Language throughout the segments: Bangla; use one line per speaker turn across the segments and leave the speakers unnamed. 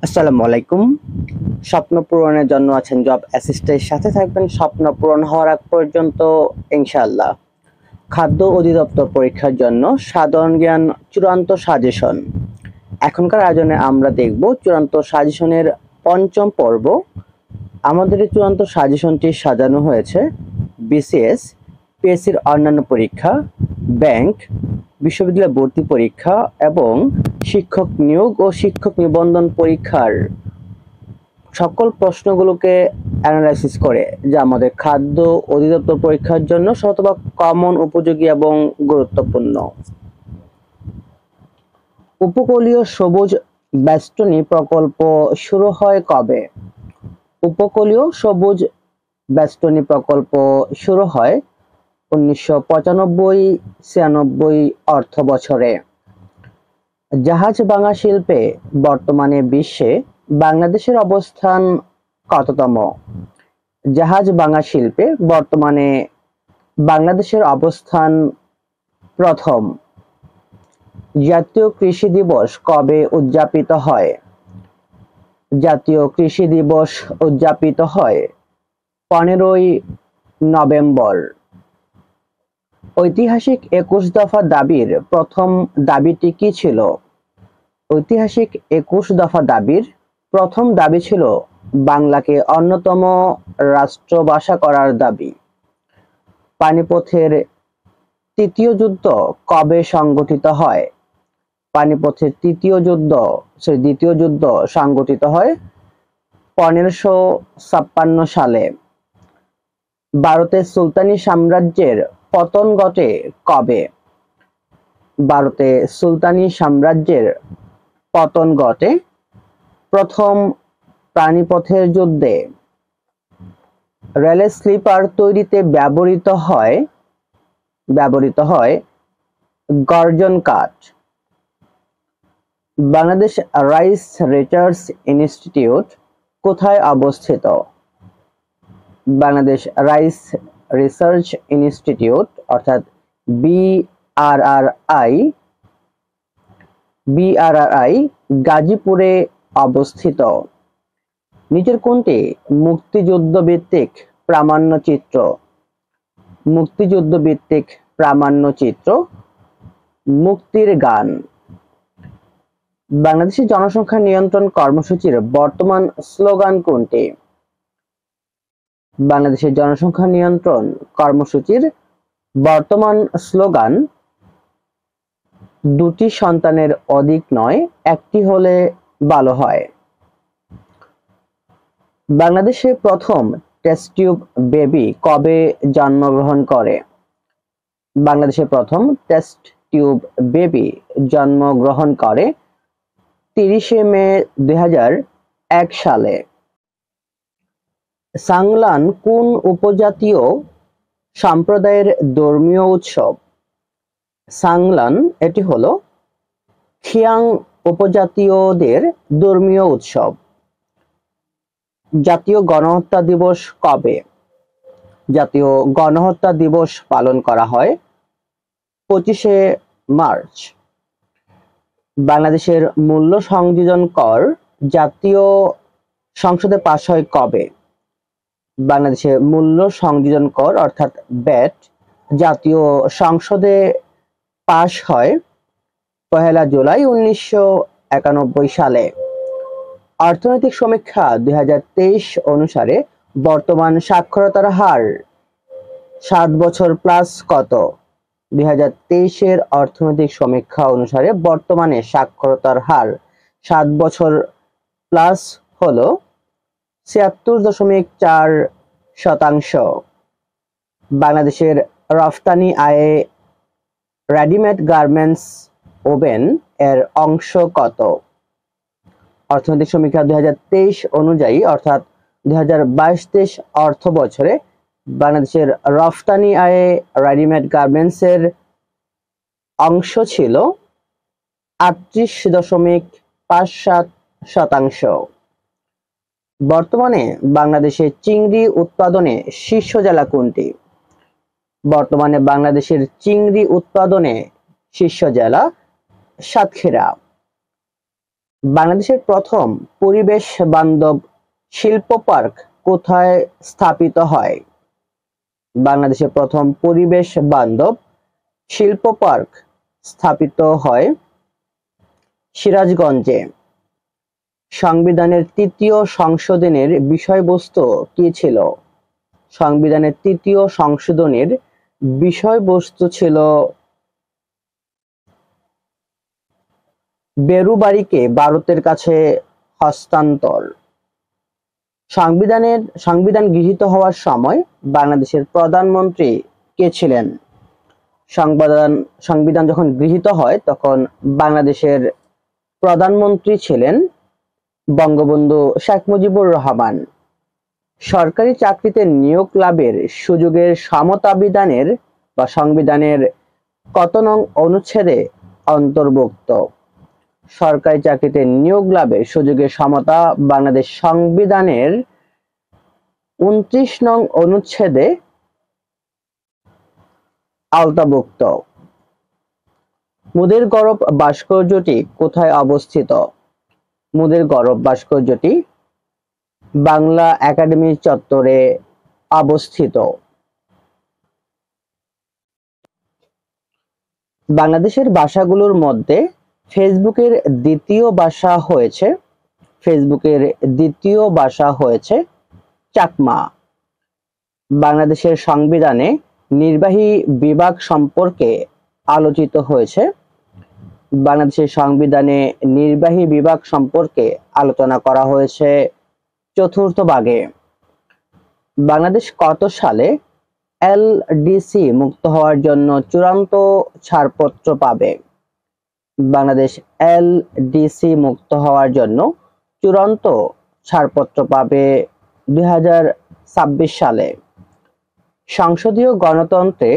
আসসালামু আলাইকুম। স্বপ্ন পূরণের জন্য আছেন জব অ্যাসিস্টের সাথে থাকবেন স্বপ্ন পূরণ হওয়ার আগ পর্যন্ত ইনশাআল্লাহ। খাদ্য অধিদপ্তর পরীক্ষার জন্য সাধারণ জ্ঞান চূড়ান্ত সাজেশন। এখনকার আয়োজনে আমরা দেখব চূড়ান্ত সাজেশনের পঞ্চম পর্ব। আমাদের এই চূড়ান্ত সাজেশনটি সাজানো হয়েছে বিসিএস, পিএসসির অন্যান্য পরীক্ষা, ব্যাংক, বিশ্ববিদ্যালয় ভর্তি পরীক্ষা এবং শিক্ষক নিয়োগ ও শিক্ষক নিবন্ধন পরীক্ষার সকল প্রশ্নগুলোকে অ্যানালাইসিস করে, যা আমাদের খাদ্য অধিদপ্তর পরীক্ষার জন্য শতভাগ কমন, উপযোগী এবং গুরুত্বপূর্ণ। উপকূলীয় সবুজ বেষ্টনী প্রকল্প শুরু হয় কবে? উপকূলীয় সবুজ বেষ্টনী প্রকল্প শুরু হয় 1995-96 অর্থ বছরে। জাহাজ ভাঙা শিল্পে বর্তমানে বিশ্বে বাংলাদেশের অবস্থান কততম? জাহাজ ভাঙা শিল্পে বর্তমানে বাংলাদেশের অবস্থান প্রথম। জাতীয় কৃষি দিবস কবে উদযাপিত হয়? জাতীয় কৃষি দিবস উদযাপিত হয় 15ই নভেম্বর। ঐতিহাসিক 21 দফা দাবির প্রথম দাবিটি কি ছিল? ঐতিহাসিক 21 দফা দাবির প্রথম দাবি ছিল বাংলাকে অন্যতম রাষ্ট্রভাষা করার দাবি। পানিপথের তৃতীয় যুদ্ধ কবে সংগঠিত হয়? পানিপথের দ্বিতীয় যুদ্ধ সংগঠিত হয় 1556 সালে। ভারতের সুলতানি সাম্রাজ্যের পতন ঘটে কবে? ভারতে সুলতানি সাম্রাজ্যের পতন ঘটে প্রথম পানিপথের যুদ্ধে। রেলের স্লিপার তৈরিতে ব্যবহৃত হয় গর্জন কাঠ। বাংলাদেশ রাইস রিসার্চ ইনস্টিটিউট কোথায় অবস্থিত? বাংলাদেশ রাইস রিসার্চ ইনস্টিটিউট অর্থাৎ বিআরআরআই গাজীপুরে অবস্থিত। নিচের কোনটি মুক্তিযুদ্ধভিত্তিক প্রামাণ্যচিত্র? মুক্তিযুদ্ধভিত্তিক প্রামাণ্যচিত্র মুক্তির গান। বাংলাদেশের জনসংখ্যা নিয়ন্ত্রণ কর্মসূচির বর্তমান স্লোগান কোনটি? বাংলাদেশের জনসংখ্যা নিয়ন্ত্রণ কর্মসূচির বর্তমান স্লোগান দুটি সন্তানের অধিক নয়, একটি হলে ভালো হয়। বাংলাদেশে প্রথম টেস্ট টিউব বেবি কবে জন্মগ্রহণ করে? বাংলাদেশে প্রথম টেস্ট টিউব বেবি জন্মগ্রহণ করে 30শে মে 2001 সালে। সাংলান কোন উপজাতীয় সম্প্রদায়ের ধর্মীয় উৎসব? সাংলান এটি হলো খিয়াং উপজাতীয়দের ধর্মীয় উৎসব। জাতীয় গণহত্যা দিবস কবে? জাতীয় গণহত্যা দিবস পালন করা হয় 25শে মার্চ। বাংলাদেশের মূল্য সংযোজন কর জাতীয় সংসদে পাস হয় কবে? বাংলাদেশের মূল্য সংযোজন কর অর্থাৎ ভ্যাট জাতীয় সংসদে পাস হয় 1 জুলাই 1991 সালে। অর্থনৈতিক সমীক্ষা 2023 অনুসারে বর্তমান সাক্ষরতার হার 7 বছর প্লাস কত? 2023-এর অর্থনৈতিক সমীক্ষা অনুসারে বর্তমানে সাক্ষরতার হার 7 বছর প্লাস হলো 76.4%। বাংলাদেশের রফতানি আয়ে রেডিমেড গার্মেন্টস ওভেন এর অংশ কত? অর্থনৈতিক সমীক্ষা 2023 অনুযায়ী অর্থাৎ 2022-23 অর্থ বছরে বাংলাদেশের রফতানি আয়ে রেডিমেড গার্মেন্টস এর অংশ ছিল 38.57%। বর্তমানে বাংলাদেশের চিংড়ি উৎপাদনে শীর্ষ জেলা কোনটি? বর্তমানে বাংলাদেশের চিংড়ি উৎপাদনে শীর্ষ জেলা সাতক্ষীরা। বাংলাদেশের প্রথম পরিবেশ বান্ধব শিল্প পার্ক কোথায় স্থাপিত হয়? বাংলাদেশের প্রথম পরিবেশ বান্ধব শিল্প পার্ক স্থাপিত হয় সিরাজগঞ্জে। সংবিধানের তৃতীয় সংশোধনের বিষয়বস্তু কি ছিল? সংবিধানের তৃতীয় সংশোধনের বিষয়বস্তু ছিল বেরুবাড়িকে ভারতের কাছে হস্তান্তর। সংবিধান গৃহীত হওয়ার সময় বাংলাদেশের প্রধানমন্ত্রী কে ছিলেন? সংবিধান যখন গৃহীত হয় তখন বাংলাদেশের প্রধানমন্ত্রী ছিলেন বঙ্গবন্ধু শেখ মুজিবুর রহমান। সরকারি চাকরিতে নিয়োগ লাভের সুযোগের সমতা বিধানের বা সংবিধানের কত নং অনুচ্ছেদে অন্তর্ভুক্ত? সরকারি চাকরিতে নিয়োগ লাভের সুযোগের সমতা বাংলাদেশ সংবিধানের 29 নং অনুচ্ছেদে আওতাভুক্ত। মুদের গৌরব ভাস্কর্যটি কোথায় অবস্থিত? মুদের গৌরব ভাস্কর্যটি বাংলা একাডেমি চত্বরে অবস্থিত। বাংলাদেশের ভাষাগুলোর মধ্যে ফেসবুকের দ্বিতীয় ভাষা হয়েছে চাকমা। বাংলাদেশের সংবিধানে নির্বাহী বিভাগ সম্পর্কে আলোচিত হয়েছে। বাংলাদেশের সংবিধানে নির্বাহী বিভাগ সম্পর্কে আলোচনা করা হয়েছে 4th ভাগে। বাংলাদেশ কত সালে এলডিসি মুক্ত হওয়ার জন্য চূড়ান্ত ছাড়পত্র পাবে? বাংলাদেশ এলডিসি মুক্ত হওয়ার জন্য চূড়ান্ত ছাড়পত্র পাবে 2026 সালে। সংসদীয় গণতন্ত্রে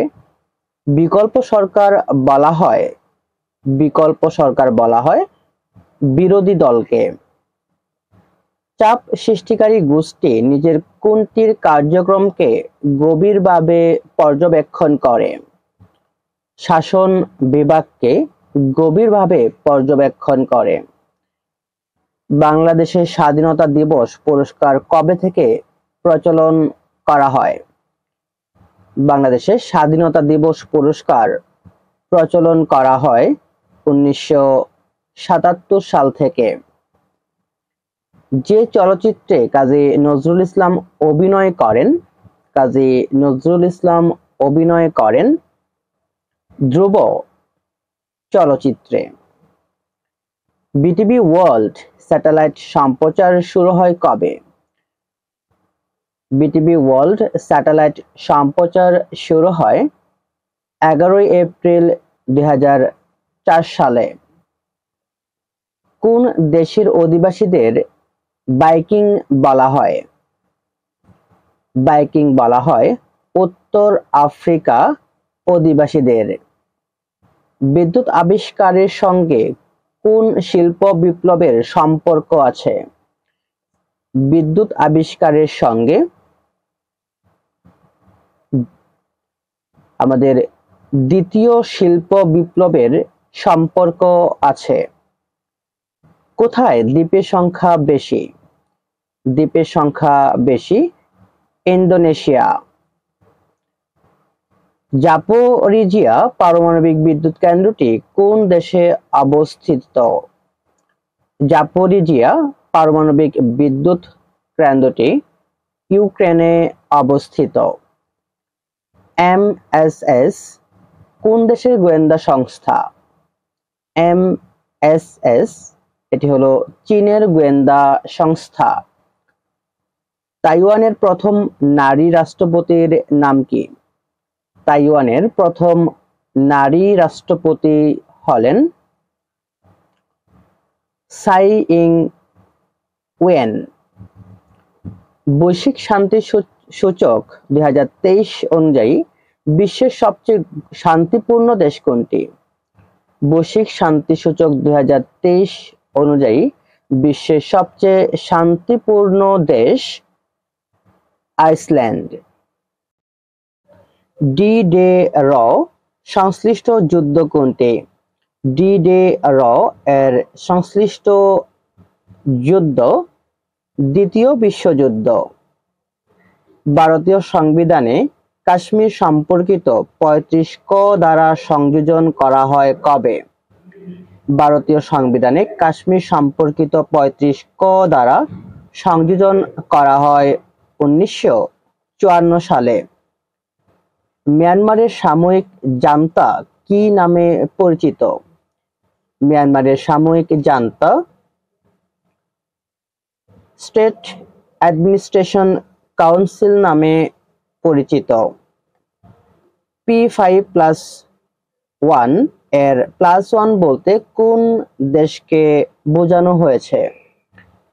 বিকল্প সরকার বলা হয় বিরোধী দলকে। চাপ সৃষ্টিকারী গোষ্ঠী নিজের কোনটির কার্যক্রমকে গভীরভাবে পর্যবেক্ষণ করে? শাসন বিভাগকে গভীরভাবে পর্যবেক্ষণ করে। বাংলাদেশের স্বাধীনতা দিবস পুরস্কার কবে থেকে প্রচলন করা হয়? বাংলাদেশের স্বাধীনতা দিবস পুরস্কার প্রচলন করা হয় 1977 সাল থেকে। যে চলচ্চিত্রে কাজী নজরুল ইসলাম অভিনয় করেন ধ্রুব চলচ্চিত্রে। বিটিভি ওয়ার্ল্ড স্যাটেলাইট সম্প্রচার শুরু হয় কবে? বিটিভি ওয়ার্ল্ড স্যাটেলাইট সম্প্রচার শুরু হয় 11 এপ্রিল 2004 সালে। কোন দেশের অধিবাসীদের ভাইকিং বলা হয়? ভাইকিং বলা হয় উত্তর আফ্রিকা অধিবাসীদের। বিদ্যুৎ আবিষ্কারের সঙ্গে কোন শিল্প বিপ্লবের সম্পর্ক আছে? বিদ্যুৎ আবিষ্কারের সঙ্গে আমাদের দ্বিতীয় শিল্প বিপ্লবের সম্পর্ক আছে। কোথায় দ্বীপের সংখ্যা বেশি? দ্বীপের সংখ্যা বেশি ইন্দোনেশিয়া। জাপোরিজিয়া পারমাণবিক বিদ্যুৎ কেন্দ্রটি কোন দেশে অবস্থিত? জাপোরিজিয়া পারমাণবিক বিদ্যুৎ কেন্দ্রটি ইউক্রেনে অবস্থিত। এমএসএস কোন দেশের গোয়েন্দা সংস্থা? এমএসএস এটি হলো চীনের গোয়েন্দা সংস্থা। তাইওয়ানের প্রথম নারী রাষ্ট্রপতির নাম কি? তাইওয়ানের প্রথম নারী রাষ্ট্রপতি হলেন সাই ইং ওয়েন। বৈশ্বিক শান্তি সূচক 2023 অনুযায়ী বিশ্বের সবচেয়ে শান্তিপূর্ণ দেশ কোনটি? বৈশ্বিক শান্তি সূচক 2023 অনুযায়ী বিশ্বের সবচেয়ে শান্তিপূর্ণ দেশ আইসল্যান্ড। ডি ডে র সংশ্লিষ্ট যুদ্ধ কোনটি? ডি ডে র এর সংশ্লিষ্ট যুদ্ধ, দ্বিতীয় বিশ্বযুদ্ধ। ভারতীয় সংবিধানে কাশ্মীর সম্পর্কিত 35 ক ধারা সংযোজন করা হয় কবে? ভারতীয় সংবিধানে কাশ্মীর সম্পর্কিত 35 ক ধারা সংযোজন করা হয় 1954 সালে। মিয়ানমারের সাময়িক জান্তা কি নামে পরিচিত? মিয়ানমারের সাময়িক জান্তা স্টেট অ্যাডমিনিস্ট্রেশন কাউন্সিল নামে পরিচিত। P5+1 এর +1 বলতে কোন দেশকে বোঝানো হয়েছে?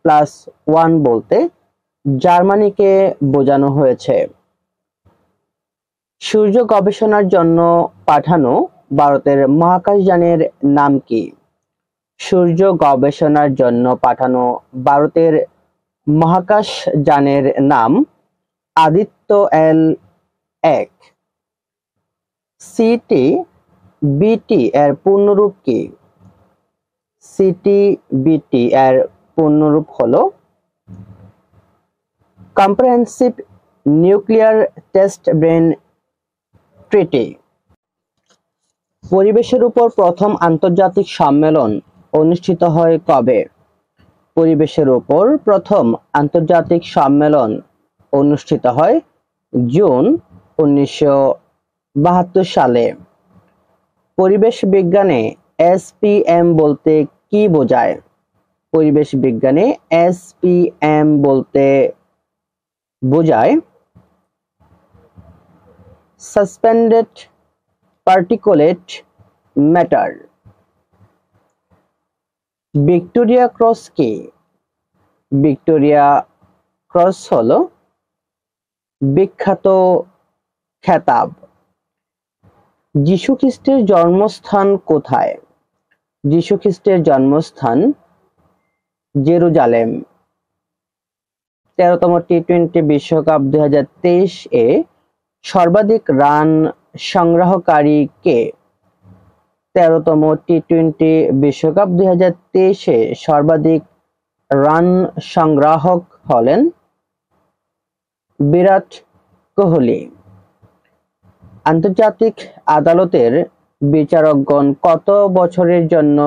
+1 বলতে জার্মানিকে বোঝানো হয়েছে। সূর্য গবেষণার জন্য পাঠানো ভারতের মহাকাশযানের নাম কি? সূর্য গবেষণার জন্য পাঠানো ভারতের মহাকাশযানের নাম আদিত্য-L1। CT-BT এর পূর্ণরূপ কি? CT-BT এর পূর্ণরূপ হলো কম্প্রিহেনসিভ নিউক্লিয়ার টেস্ট ব্রেন ট্রিটি। পরিবেশের উপর প্রথম আন্তর্জাতিক সম্মেলন অনুষ্ঠিত হয় কবে? পরিবেশের উপর প্রথম আন্তর্জাতিক সম্মেলন অনুষ্ঠিত হয় জুন 1972 সালে। পরিবেশ বিজ্ঞানে SPM বলতে কি বোঝায়? পরিবেশ বিজ্ঞানে SPM বলতে বোঝায় suspended particulate matter. Victoria cross কি? ভিক্টোরিয়া ক্রস হলো বিখ্যাত খেতাব। যীশু খ্রিস্টের জন্মস্থান কোথায়? যীশু খ্রিস্টের জন্মস্থান জেরুজালেম। 13তম টি-20 বিশ্বকাপ 2023 এ সর্বাধিক রান সংগ্রহকারী কে? 13তম টি-20 বিশ্বকাপ 2023 এ সর্বাধিক রান সংগ্রাহক হলেন বিরাট কোহলি। আন্তর্জাতিক আদালতের বিচারকগণ কত বছরের জন্য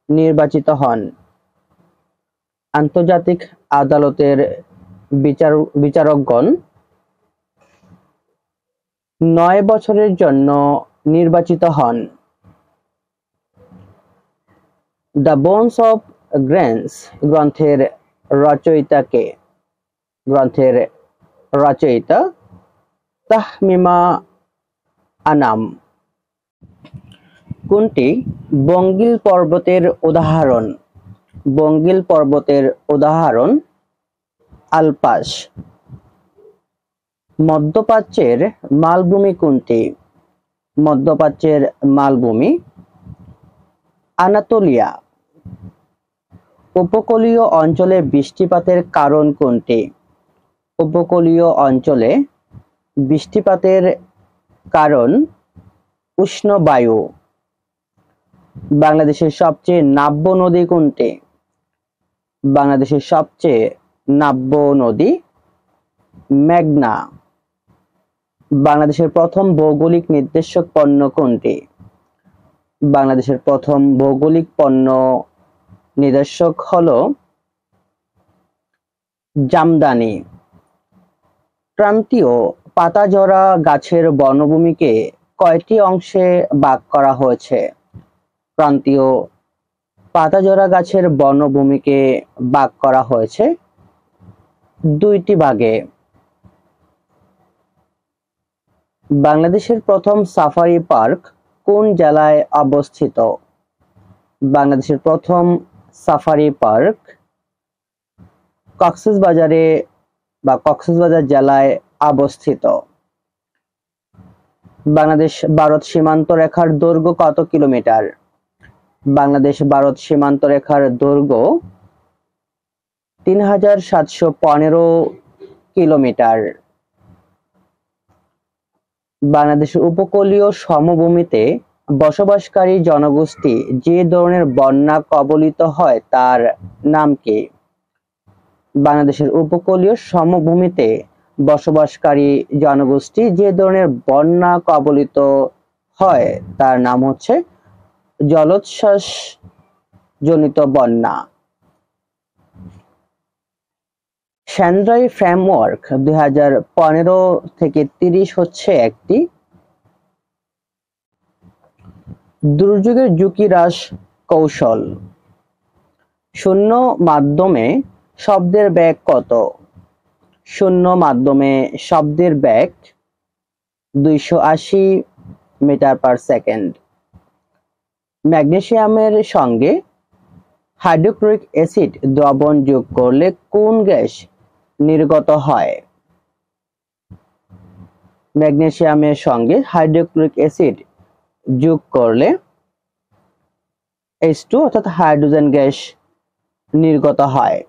নির্বাচিত হন? আন্তর্জাতিক আদালতের বিচারকগণ 9 বছরের জন্য নির্বাচিত হন। দ্য বোনস অফ গ্রেন্স গ্রন্থের রচয়িতা কে? গ্রন্থের রচয়িতা তাহমিমা আনাম। কোনটি বঙ্গীল পর্বতের উদাহরণ? বঙ্গীল পর্বতের উদাহরণ আলপাস। মধ্যপ্রাচ্যের মালভূমি কোনটি? মধ্যপ্রাচ্যের মালভূমি আনাতোলিয়া। উপকূলীয় অঞ্চলে বৃষ্টিপাতের কারণ কোনটি? উপকূলীয় অঞ্চলে বৃষ্টিপাতের কারণ উষ্ণ বায়ু। বাংলাদেশের সবচেয়ে নাব্য নদী কোনটি? বাংলাদেশের সবচেয়ে নাব্য নদী মেঘনা। বাংলাদেশের প্রথম ভৌগোলিক নির্দেশক পণ্য কোনটি? বাংলাদেশের প্রথম ভৌগোলিক পণ্য নির্দেশক হলো জামদানি। ক্রান্তীয় পাতাঝরা গাছের বনভূমিকে কয়টি অংশে ভাগ করা হয়েছে? ক্রান্তীয় পাতাঝরা গাছের বনভূমিকে ভাগ করা হয়েছে 2টি ভাগে। বাংলাদেশের প্রথম সাফারি পার্ক কোন জেলায় অবস্থিত? বাংলাদেশের প্রথম সাফারি পার্ক কক্সবাজার জেলায় অবস্থিত। বাংলাদেশ ভারত সীমান্ত রেখার দৈর্ঘ্য কত কিলোমিটার? বাংলাদেশ ভারত সীমান্ত রেখার দৈর্ঘ্য 3715 কিলোমিটার। বাংলাদেশের উপকূলীয় সমভূমিতে বসবাসকারী জনগোষ্ঠী যে ধরনের বন্যা কবলিত হয় তার নাম কি? বাংলাদেশের উপকূলীয় সমভূমিতে বসবাসকারী জনগোষ্ঠী যে ধরনের বন্যা কবলিত হয় তার নাম হচ্ছে জলোচ্ছ্বাস জনিত বন্যা। সাংহাই ফ্রেমওয়ার্ক 2015 থেকে 30 হচ্ছে একটি দুর্যোগের ঝুঁকি হ্রাস কৌশল। শূন্য মাধ্যমে শব্দের বেগ কত? শূন্য মাধ্যমে শব্দের বেগ 280 মিটার পার সেকেন্ড। ম্যাগনেসিয়ামের সঙ্গে হাইড্রোক্লোরিক অ্যাসিড দ্রবণ যোগ করলে কোন গ্যাস নির্গত হয়? ম্যাগনেসিয়ামের সঙ্গে হাইড্রোক্লোরিক অ্যাসিড যোগ করলে H2 অর্থাৎ হাইড্রোজেন গ্যাস নির্গত হয়।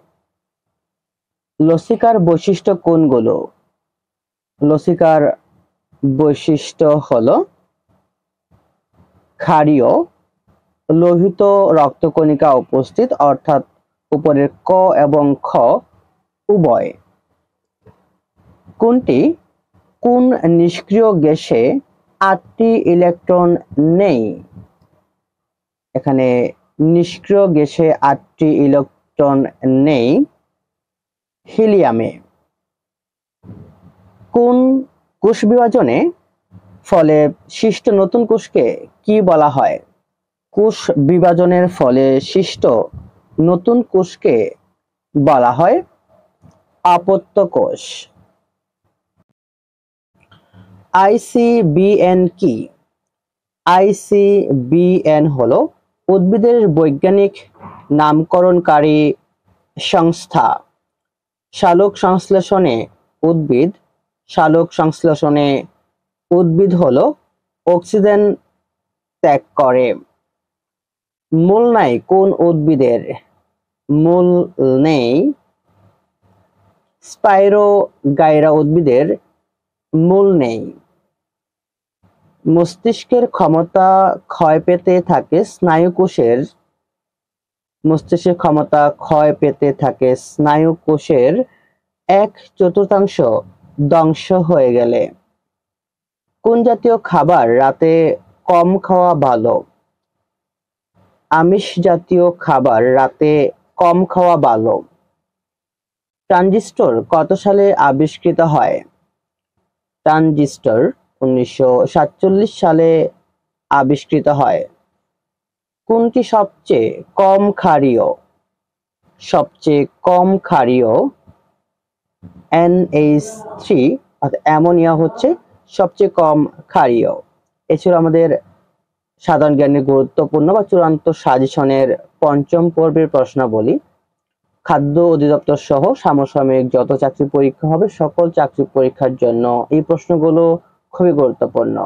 লসিকার বৈশিষ্ট্য কোনগুলো? লসিকার বৈশিষ্ট্য হলো ক্ষারীয়, লোহিত রক্তকণিকা উপস্থিত অর্থাৎ উপরের ক এবং খ উভয়। কোন নিষ্ক্রিয় গ্যাসে 8টি ইলেকট্রন নেই? এখানে নিষ্ক্রিয় গ্যাসে 8টি ইলেকট্রন নেই হিলিয়ামে। কোন কোষ বিভাজনে ফলে সৃষ্ট নতুন কোষকে কি বলা হয়? কোষ বিভাজনের ফলে সৃষ্ট নতুন কোষকে বলা হয় অপত্য কোষ। ICBN কি? ICBN হলো উদ্ভিদের বৈজ্ঞানিক নামকরণকারী সংস্থা। সালোক সংশ্লেষণে উদ্ভিদ হলো অক্সিজেন ত্যাগ করে। মূল নাই কোন উদ্ভিদের? মূল নেই স্পাইরোগাইরা উদ্ভিদের মূল নেই। মস্তিষ্কের ক্ষমতা ক্ষয় পেতে থাকে স্নায়ু কোষের 1/4 ধ্বংস হয়ে গেলে। কোন জাতীয় খাবার রাতে কম খাওয়া ভালো? আমিষ জাতীয় খাবার রাতে কম খাওয়া ভালো। ট্রানজিস্টর কত সালে আবিষ্কৃত হয়? ট্রানজিস্টর 1947 সালে আবিষ্কৃত হয়। কোনটি সবচেয়ে কম ক্ষারীয়? NH3 অর্থাৎ অ্যামোনিয়া হচ্ছে সবচেয়ে কম ক্ষারীয়। এছাড়া আমাদের সাধারণ জ্ঞানের গুরুত্বপূর্ণ বা চূড়ান্ত সাজেশনের 5ম পর্বের প্রশ্নাবলী, খাদ্য অধিদপ্তর সহ সমসাময়িক যত চাকরি পরীক্ষা হবে সকল চাকরি পরীক্ষার জন্য এই প্রশ্নগুলো খুবই গুরুত্বপূর্ণ।